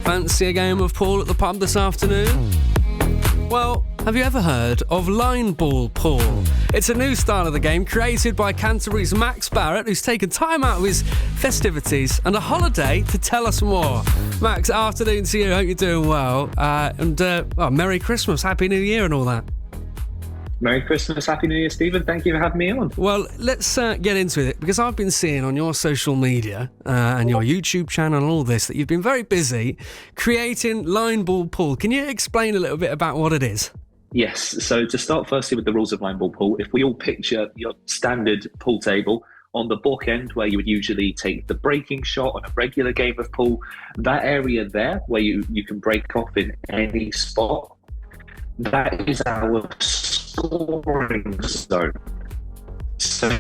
Fancy a game of pool at the pub this afternoon? Well, have you ever heard of line ball pool? It's a new style of the game created by Canterbury's Max Barrett, who's taken time out of his festivities and a holiday to tell us more. Max, afternoon to you. Hope you're doing well. Well, Merry Christmas, Happy New Year and all that. Merry Christmas, Happy New Year, Stephen. Thank you for having me on. Well, let's get into it, because I've been seeing on your social media and your YouTube channel and all this that you've been very busy creating line ball pool. Can you explain a little bit about what it is? Yes, so to start firstly with the rules of line ball pool, if we all picture your standard pool table, on the bookend where you would usually take the breaking shot on a regular game of pool, that area there where you can break off in any spot, that is our scoring zone. So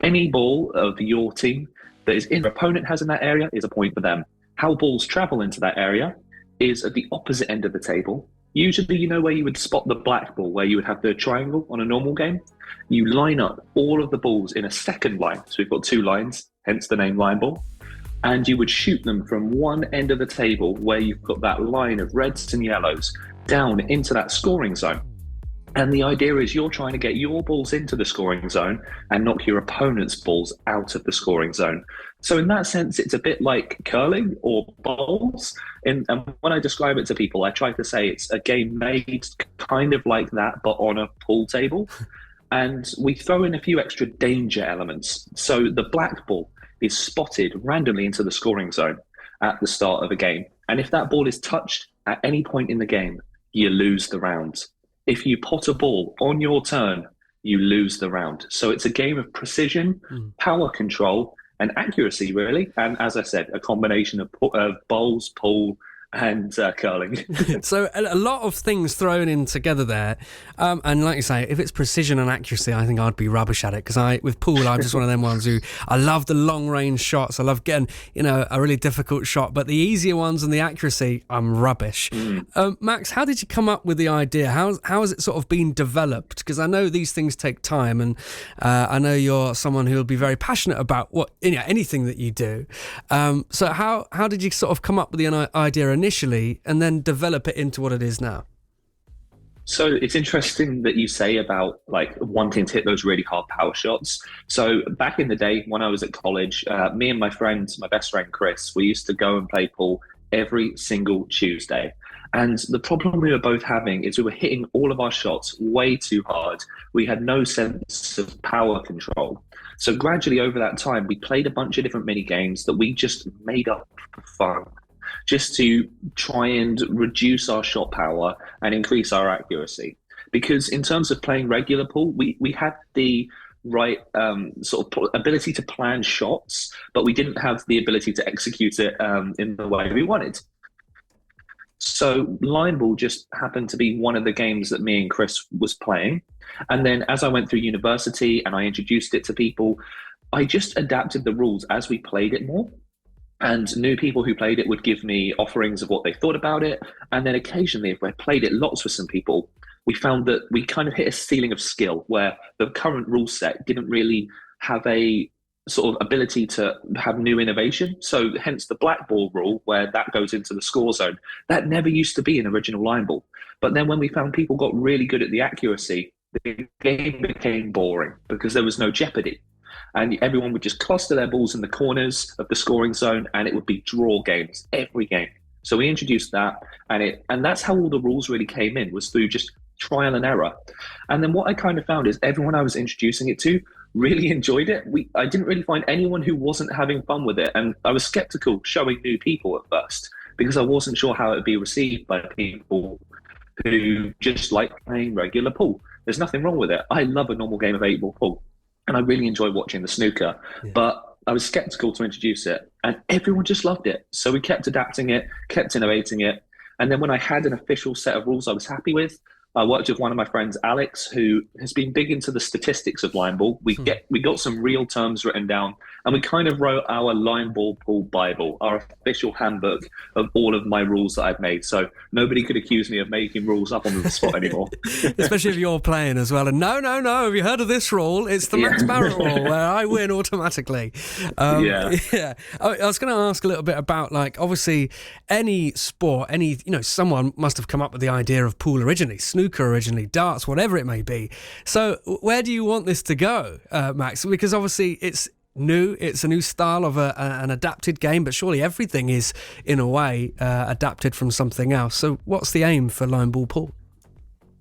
any ball of your team that is in your opponent has in that area is a point for them. How balls travel into that area is at the opposite end of the table. Usually, you know where you would spot the black ball, where you would have the triangle on a normal game? You line up all of the balls in a second line. So we've got two lines, hence the name line ball. And you would shoot them from one end of the table where you've got that line of reds and yellows down into that scoring zone. And the idea is you're trying to get your balls into the scoring zone and knock your opponent's balls out of the scoring zone. So in that sense, it's a bit like curling or bowls. And when I describe it to people, I try to say it's a game made kind of like that, but on a pool table. And we throw in a few extra danger elements. So the black ball is spotted randomly into the scoring zone at the start of a game. And if that ball is touched at any point in the game, you lose the round. If you pot a ball on your turn, you lose the round. So it's a game of precision, power control, and accuracy, really. And as I said, a combination of bowls, pool, and curling. So a lot of things thrown in together there. And like you say, if it's precision and accuracy, I think I'd be rubbish at it, because with pool, I'm just one of them ones who, I love the long range shots. I love getting, a really difficult shot, but the easier ones and the accuracy, I'm rubbish. Max, how did you come up with the idea? How has it sort of been developed? Because I know these things take time, and I know you're someone who will be very passionate about anything that you do. So how did you sort of come up with the idea initially and then develop it into what it is now? So it's interesting that you say about wanting to hit those really hard power shots. So back in the day when I was at college, me and my best friend Chris, we used to go and play pool every single Tuesday. And the problem we were both having is we were hitting all of our shots way too hard. We had no sense of power control. So gradually over that time, we played a bunch of different mini games that we just made up for fun, just to try and reduce our shot power and increase our accuracy. Because in terms of playing regular pool, we had the right sort of ability to plan shots, but we didn't have the ability to execute it in the way we wanted. So line ball just happened to be one of the games that me and Chris was playing. And then as I went through university and I introduced it to people, I just adapted the rules as we played it more. And new people who played it would give me offerings of what they thought about it. And then occasionally, if I played it lots with some people, we found that we kind of hit a ceiling of skill where the current rule set didn't really have a sort of ability to have new innovation. So hence the black ball rule, where that goes into the score zone. That never used to be an original line ball. But then when we found people got really good at the accuracy, the game became boring because there was no jeopardy. And everyone would just cluster their balls in the corners of the scoring zone, and it would be draw games every game. So we introduced that, and that's how all the rules really came in, was through just trial and error. And then what I kind of found is everyone I was introducing it to really enjoyed it. I didn't really find anyone who wasn't having fun with it, and I was skeptical showing new people at first because I wasn't sure how it would be received by people who just like playing regular pool. There's nothing wrong with it. I love a normal game of 8-ball pool. And I really enjoy watching the snooker, but I was skeptical to introduce it, and everyone just loved it. So we kept adapting it, kept innovating it. And then when I had an official set of rules I was happy with, I worked with one of my friends, Alex, who has been big into the statistics of line ball. We got some real terms written down, and we kind of wrote our line ball pool Bible, our official handbook of all of my rules that I've made. So nobody could accuse me of making rules up on the spot anymore. Especially if you're playing as well. And no, have you heard of this rule? It's the Max Barrett rule where I win automatically. Yeah. I was going to ask a little bit about, like, obviously any sport, someone must have come up with the idea of pool originally, snooker originally, darts, whatever it may be. So where do you want this to go, Max? Because obviously it's new, it's a new style of an adapted game, but surely everything is, in a way, adapted from something else. So what's the aim for line ball pool?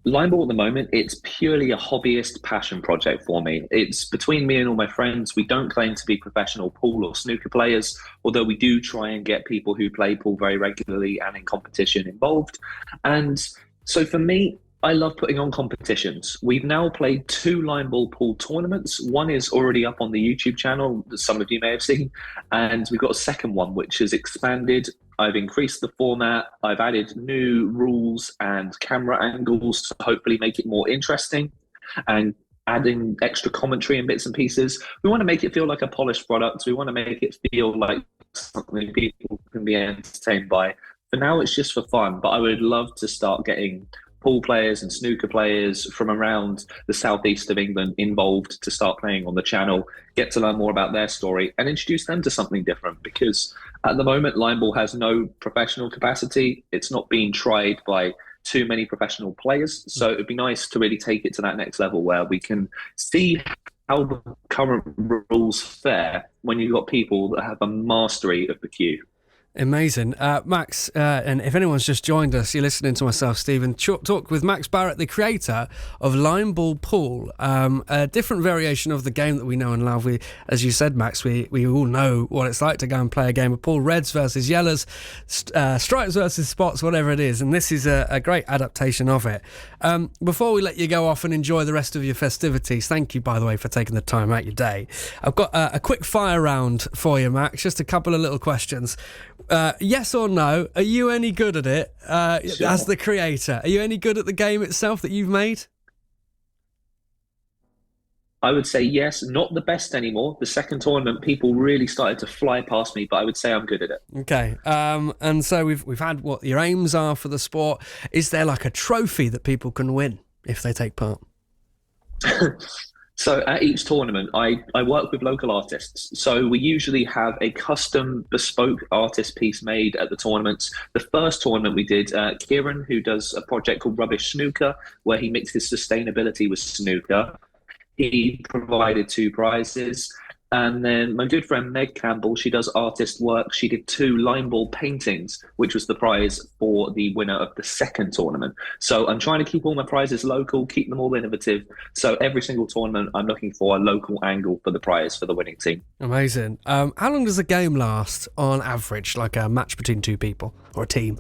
Line ball at the moment, it's purely a hobbyist passion project for me. It's between me and all my friends. We don't claim to be professional pool or snooker players, although we do try and get people who play pool very regularly and in competition involved. And so for me, I love putting on competitions. We've now played 2 line ball pool tournaments. One is already up on the YouTube channel that some of you may have seen. And we've got a second one, which has expanded. I've increased the format. I've added new rules and camera angles to hopefully make it more interesting, and adding extra commentary and bits and pieces. We want to make it feel like a polished product. We want to make it feel like something people can be entertained by. For now, it's just for fun, but I would love to start getting pool players and snooker players from around the southeast of England involved to start playing on the channel, get to learn more about their story and introduce them to something different, because at the moment line ball has no professional capacity. It's not being tried by too many professional players, so it'd be nice to really take it to that next level where we can see how the current rules fare when you've got people that have a mastery of the cue. Amazing. Max, and if anyone's just joined us, you're listening to myself, Stephen, talk with Max Barrett, the creator of Line Ball Pool, a different variation of the game that we know and love. As you said, Max, we all know what it's like to go and play a game of pool, reds versus yellows, stripes versus spots, whatever it is, and this is a great adaptation of it. Before we let you go off and enjoy the rest of your festivities, thank you, by the way, for taking the time out your day. I've got a quick fire round for you, Max, just a couple of little questions. Yes or no, are you any good at it Sure. as the creator? Are you any good at the game itself that you've made? I would say yes, not the best anymore. The second tournament, people really started to fly past me, but I would say I'm good at it. Okay, and so we've had what your aims are for the sport. Is there like a trophy that people can win if they take part? So at each tournament, I work with local artists. So we usually have a custom bespoke artist piece made at the tournaments. The first tournament we did, Kieran, who does a project called Rubbish Snooker, where he mixes sustainability with snooker. He provided 2 prizes. And then my good friend Meg Campbell, she does artist work. She did 2 line ball paintings, which was the prize for the winner of the second tournament. So I'm trying to keep all my prizes local, keep them all innovative. So every single tournament, I'm looking for a local angle for the prize for the winning team. Amazing. How long does a game last on average, like a match between 2 people or a team?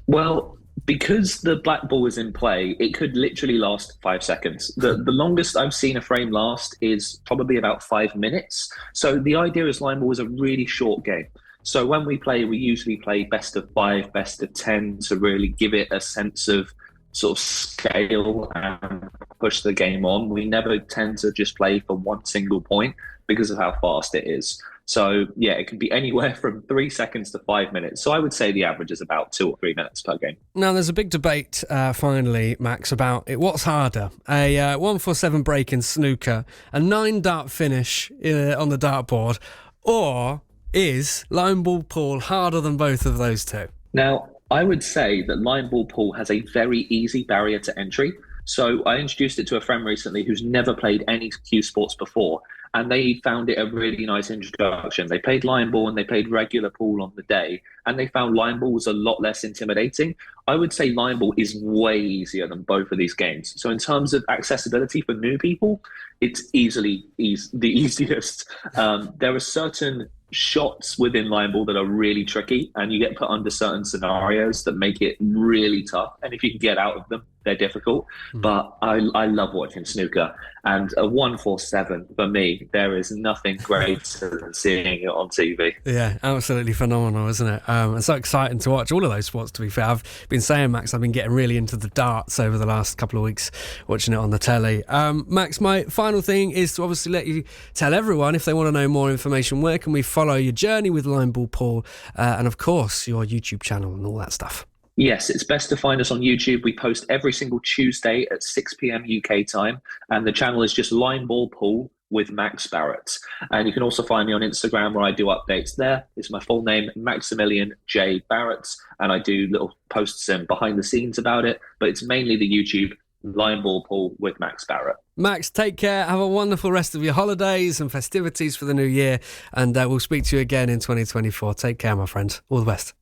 Well, because the black ball is in play, it could literally last 5 seconds. The longest I've seen a frame last is probably about 5 minutes. So the idea is line ball is a really short game. So when we play, we usually play best of 5, best of 10 to really give it a sense of sort of scale and push the game on. We never tend to just play for one single point because of how fast it is. So yeah, it can be anywhere from 3 seconds to 5 minutes. So I would say the average is about 2 or 3 minutes per game. Now, there's a big debate, finally, Max, about what's harder, a 1-4-7 break in snooker, a 9-dart finish on the dartboard, or is line ball pool harder than both of those two? Now, I would say that line ball pool has a very easy barrier to entry. So I introduced it to a friend recently who's never played any cue sports before, and they found it a really nice introduction. They played line ball and they played regular pool on the day, and they found line ball was a lot less intimidating. I would say line ball is way easier than both of these games. So in terms of accessibility for new people, it's easily the easiest. There are certain shots within line ball that are really tricky, and you get put under certain scenarios that make it really tough. And if you can get out of them, they're difficult, but I love watching snooker. And a 147 for me, there is nothing greater than seeing it on TV. Yeah, absolutely phenomenal, isn't it? It's so exciting to watch all of those sports, to be fair. I've been saying, Max, I've been getting really into the darts over the last couple of weeks, watching it on the telly. Max, my final thing is to obviously let you tell everyone, if they want to know more information, where can we follow your journey with line ball pool, and of course, your YouTube channel and all that stuff. Yes, it's best to find us on YouTube. We post every single Tuesday at 6 p.m. UK time, and the channel is just Line Ball Pool with Max Barrett. And you can also find me on Instagram, where I do updates there. It's my full name, Maximilian J. Barrett, and I do little posts and behind the scenes about it, but it's mainly the YouTube Line Ball Pool with Max Barrett. Max, take care. Have a wonderful rest of your holidays and festivities for the new year, and we'll speak to you again in 2024. Take care, my friend. All the best.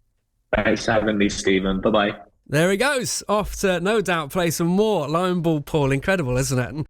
Thanks for having me, Stephen. Bye-bye. There he goes, off to no doubt play some more line ball pool. Incredible, isn't it?